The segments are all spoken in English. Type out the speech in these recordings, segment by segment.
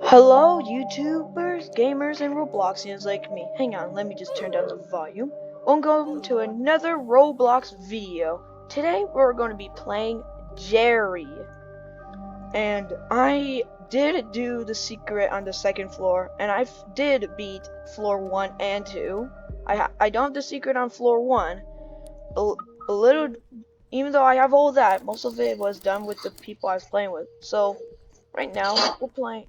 Hello, YouTubers, gamers, and Robloxians like me. Hang on, let me just turn down the volume. Welcome to another Roblox video. Today we're going to be playing Jerry. And I did do the secret on the second floor, and I did beat floor 1 and 2. I don't have the secret on floor 1. A little, even though I have all that, most of it was done with the people I was playing with. So right now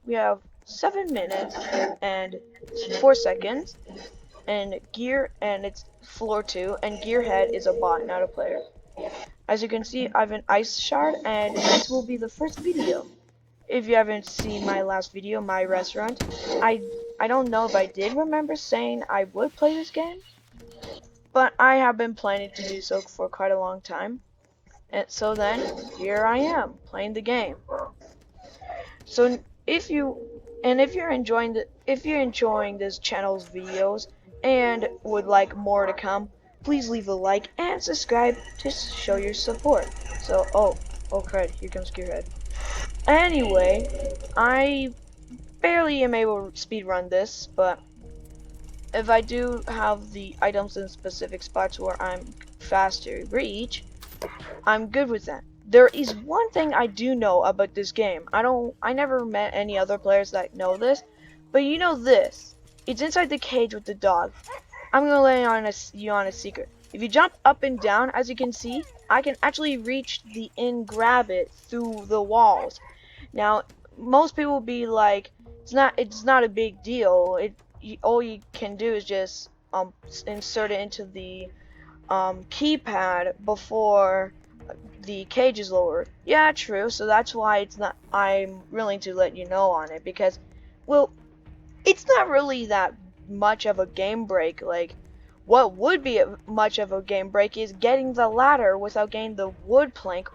we have 7 minutes and 4 seconds, and it's floor 2, and Gearhead is a bot, not a player. As you can see, I have an ice shard, and this will be the first video. If you haven't seen my last video, my restaurant, I don't know if I did remember saying I would play this game, but I have been planning to do so for quite a long time. And so then, here I am, playing the game. So if you're enjoying this channel's videos and would like more to come, please leave a like and subscribe to show your support. So oh crud, here comes Gearhead. Anyway, I barely am able to speedrun this, but if I do have the items in specific spots where I'm fast to reach, I'm good with that. There is one thing I do know about this game. I never met any other players that know this, but you know this. It's inside the cage with the dog. I'm gonna lay you on a secret. If you jump up and down, as you can see, I can actually reach and grab it through the walls. Now, most people will be like, it's not a big deal. All you can do is just insert it into the keypad before the cage is lowered. Yeah, true. So that's why I'm willing to let you know on it, because, well, it's not really that much of a game break. Like, what would be much of a game break is getting the ladder without getting the wood plank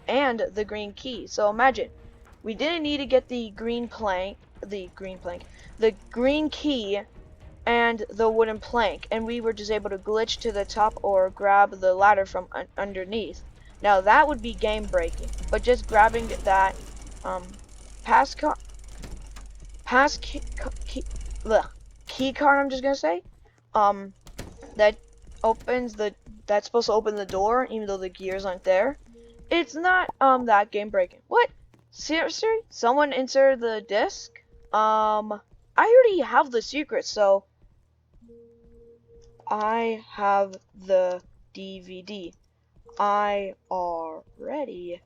and the green key. So imagine, we didn't need to get the green key and the wooden plank, and we were just able to glitch to the top or grab the ladder from underneath. Now that would be game breaking, but just grabbing that pass key card, I'm just gonna say, that that's supposed to open the door even though the gears aren't there. It's not that game breaking. What? Seriously? Someone insert the disc? I already have the secret, so I have the DVD. I already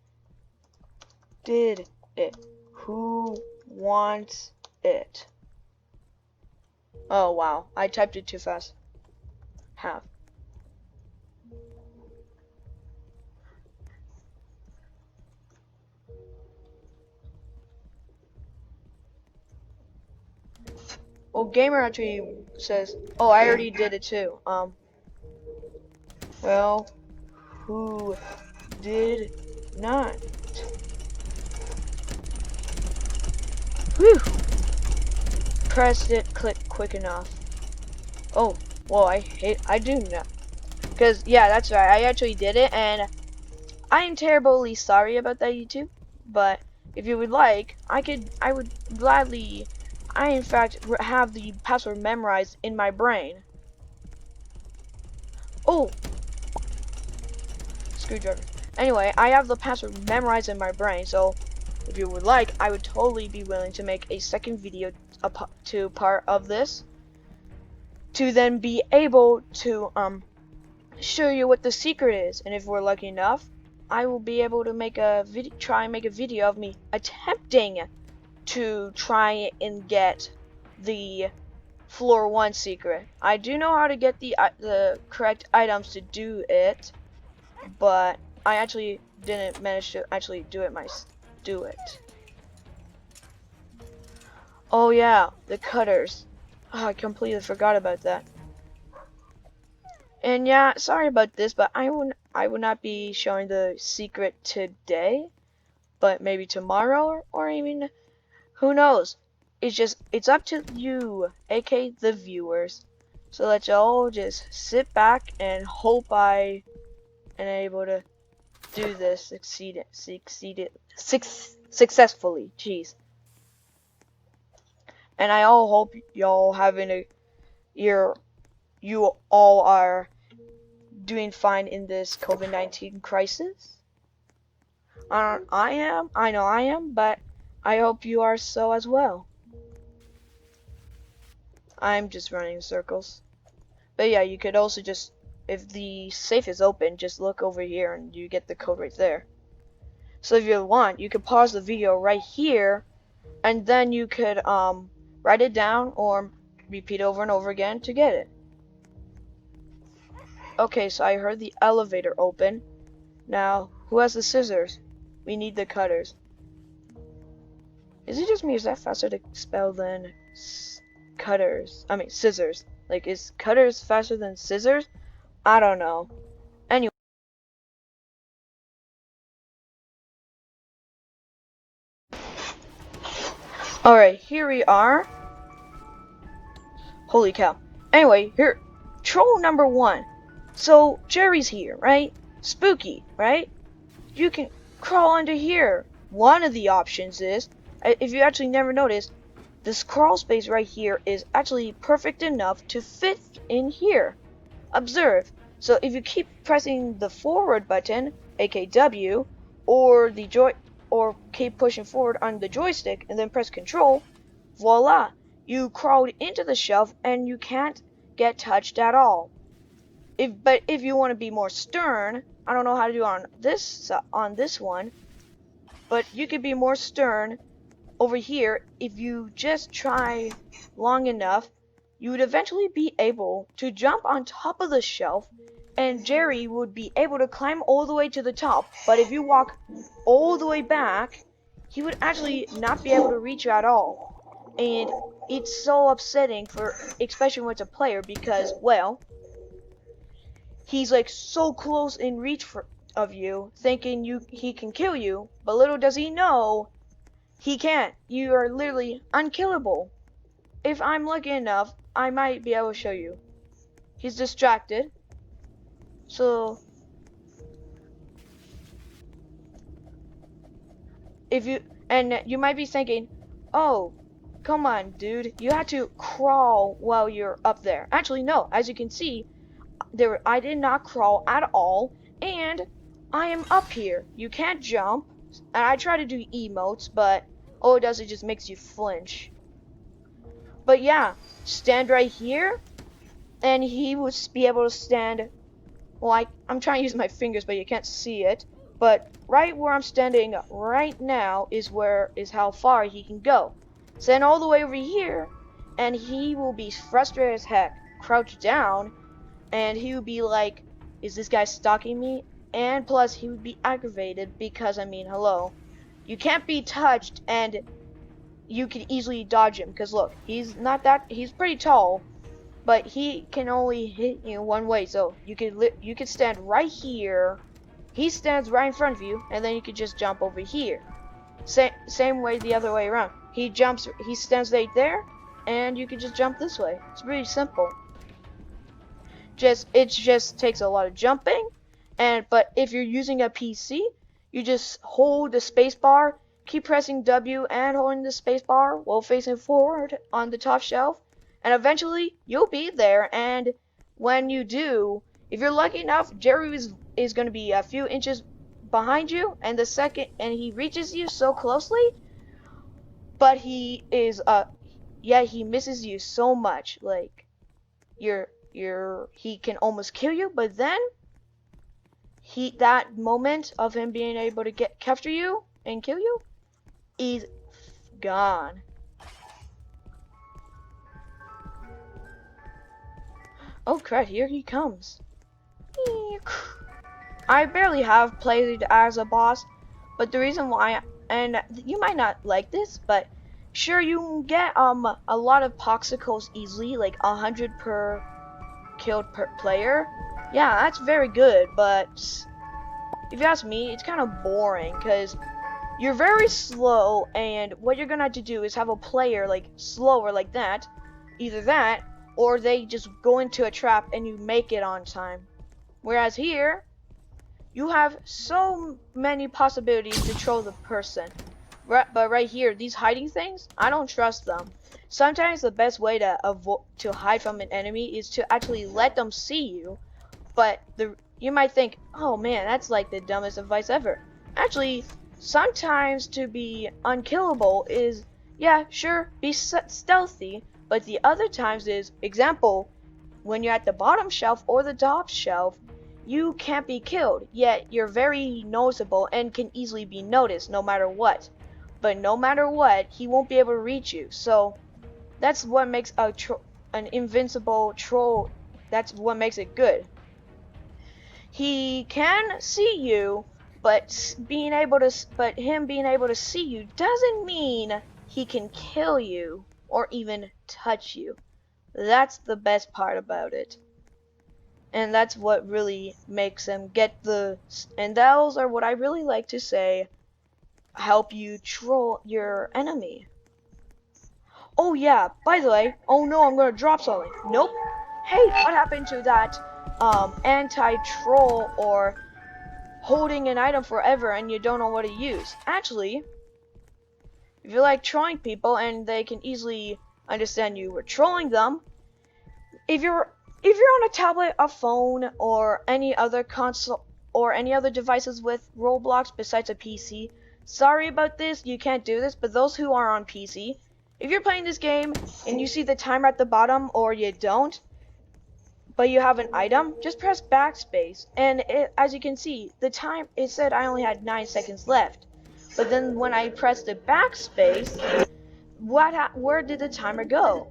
did it. Who wants it? Oh wow, I typed it too fast. Have. Well, Gamer actually says, oh, I already did it too. Well, who did not? Whew. Pressed it, click quick enough. Oh, well, I do know. Cause yeah, that's right. I actually did it, and I am terribly sorry about that, YouTube. But if you would like, I would gladly. I in fact have the password memorized in my brain. Oh, screwdriver. Anyway, I have the password memorized in my brain, so if you would like, I would totally be willing to make a second video to part of this, to then be able to show you what the secret is. And if we're lucky enough, I will be able to make try and make a video of me attempting to try and get the floor 1 secret. I do know how to get the correct items to do it, but I actually didn't manage to actually do it. Oh yeah, the cutters. Oh, I completely forgot about that. And yeah, sorry about this, but I would not be showing the secret today, but maybe tomorrow, or even, who knows. It's up to you, aka the viewers. So let's all just sit back and hope I am able to do this successfully. Jeez. And I all hope y'all having a you all are doing fine in this COVID-19 crisis. I know I am, but I hope you are so as well. I'm just running in circles. But yeah, you could also just, if the safe is open, just look over here and you get the code right there. So if you want, you could pause the video right here, and then you could write it down or repeat over and over again to get it. Okay, so I heard the elevator open. Now, who has the scissors? We need the cutters. Is it just me? Is that faster to spell than cutters? I mean, scissors. Like, is cutters faster than scissors? I don't know. Anyway. Alright, here we are. Holy cow. Anyway, here. Troll number 1. So, Jerry's here, right? Spooky, right? You can crawl under here. One of the options is, if you actually never noticed, this crawl space right here is actually perfect enough to fit in here. Observe. So if you keep pressing the forward button, aka W, or keep pushing forward on the joystick and then press control, voila, you crawled into the shelf and you can't get touched at all. But if you want to be more stern, I don't know how to do on this one, but you could be more stern over here. If you just try long enough, you would eventually be able to jump on top of the shelf, and Jerry would be able to climb all the way to the top. But if you walk all the way back, he would actually not be able to reach you at all. And it's so upsetting especially when it's a player, because, well, he's like so close in reach of you, thinking he can kill you, but little does he know, he can't. You are literally unkillable. If I'm lucky enough, I might be able to show you. He's distracted. So, you might be thinking, oh, come on, dude, you had to crawl while you're up there. Actually, no, as you can see, I did not crawl at all, and I am up here. You can't jump, and I try to do emotes, but all it does is just makes you flinch. But yeah, stand right here, and he would be able to stand, well, I'm trying to use my fingers, but you can't see it, but right where I'm standing right now is how far he can go. Stand all the way over here, and he will be frustrated as heck, crouch down, and he would be like, is this guy stalking me? And plus, he would be aggravated because, I mean, hello. You can't be touched, and you can easily dodge him. Because look, he's pretty tall, but he can only hit you one way. So you could stand right here. He stands right in front of you, and then you could just jump over here. Same way the other way around. He stands right there, and you can just jump this way. It's pretty simple. It just takes a lot of jumping, but if you're using a PC, you just hold the space bar, keep pressing W and holding the space bar while facing forward on the top shelf, and eventually you'll be there. And when you do, if you're lucky enough, Jerry is going to be a few inches behind you, and he reaches you so closely, but he misses you so much, like he can almost kill you, but then that moment of him being able to capture you and kill you is gone. Oh crap, here he comes. I barely have played as a boss, but the reason why, and you might not like this, but sure, you get a lot of popsicles easily, like 100 per killed per player. Yeah, that's very good, but if you ask me, it's kind of boring because you're very slow, and what you're gonna have to do is have a player like slower like that, either that or they just go into a trap and you make it on time. Whereas here, you have so many possibilities to troll the person. But right here, these hiding things, I don't trust them. Sometimes the best way to hide from an enemy is to actually let them see you. But you might think, oh man, that's like the dumbest advice ever. Actually, sometimes to be unkillable is, yeah, sure, be stealthy. But the other times is, example, when you're at the bottom shelf or the top shelf, you can't be killed, yet you're very noticeable and can easily be noticed no matter what. But no matter what, he won't be able to reach you. So that's what makes an invincible troll. That's what makes it good. He can see you, but him being able to see you doesn't mean he can kill you or even touch you. That's the best part about it. And that's what really makes him and those are what I really like to say, help you troll your enemy. Oh yeah, by the way, oh no, I'm gonna drop something. Nope. Hey, what happened to that anti-troll or holding an item forever and you don't know what to use? Actually, if you like trolling people and they can easily understand you were trolling them, if you're on a tablet, a phone, or any other console or any other devices with Roblox besides a PC, sorry about this, you can't do this, but those who are on PC, if you're playing this game and you see the timer at the bottom or you don't, but you have an item, just press backspace. And as you can see, it said I only had 9 seconds left. But then when I pressed the backspace, where did the timer go?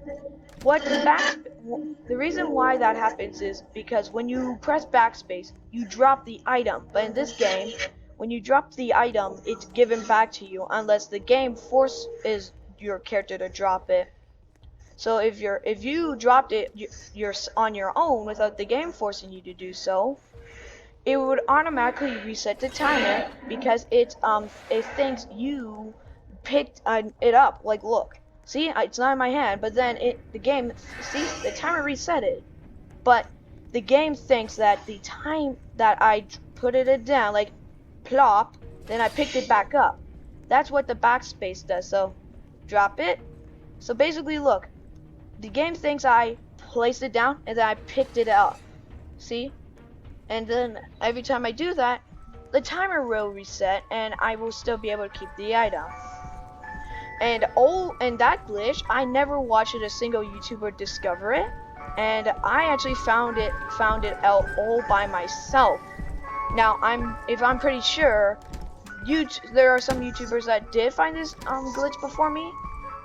The reason why that happens is because when you press backspace, you drop the item. But in this game, when you drop the item, it's given back to you unless the game forces your character to drop it. So if you dropped it, you're on your own without the game forcing you to do so, it would automatically reset the timer because it thinks you picked it up. Like, look, see, it's not in my hand, but then the timer reset it, but the game thinks that the time that I put it down, like plop, then I picked it back up. That's what the backspace does. So drop it. So basically, look, the game thinks I placed it down and then I picked it up. See? And then every time I do that, the timer will reset and I will still be able to keep the item. And that glitch, I never watched a single YouTuber discover it, and I actually found it out all by myself. Now I'm pretty sure there are some YouTubers that did find this glitch before me,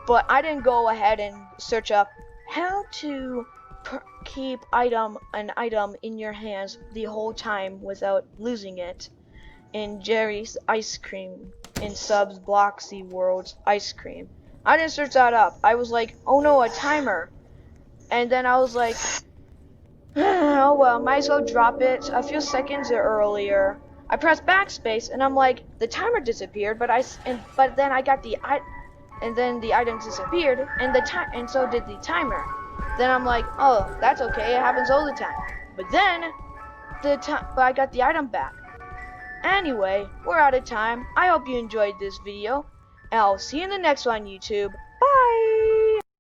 but I didn't go ahead and search up how to keep an item in your hands the whole time without losing it in Jerry's ice cream in Sub's Bloxy World's ice cream. I didn't search that up. I was like, oh no, a timer. And then I was like, oh well, might as well drop it a few seconds earlier. I pressed backspace and I'm like, the timer disappeared, but then I got and then the item disappeared and so did the timer. Then I'm like, oh, that's okay, it happens all the time. But then but I got the item back. Anyway, we're out of time. I hope you enjoyed this video, and I'll see you in the next one, YouTube. Bye!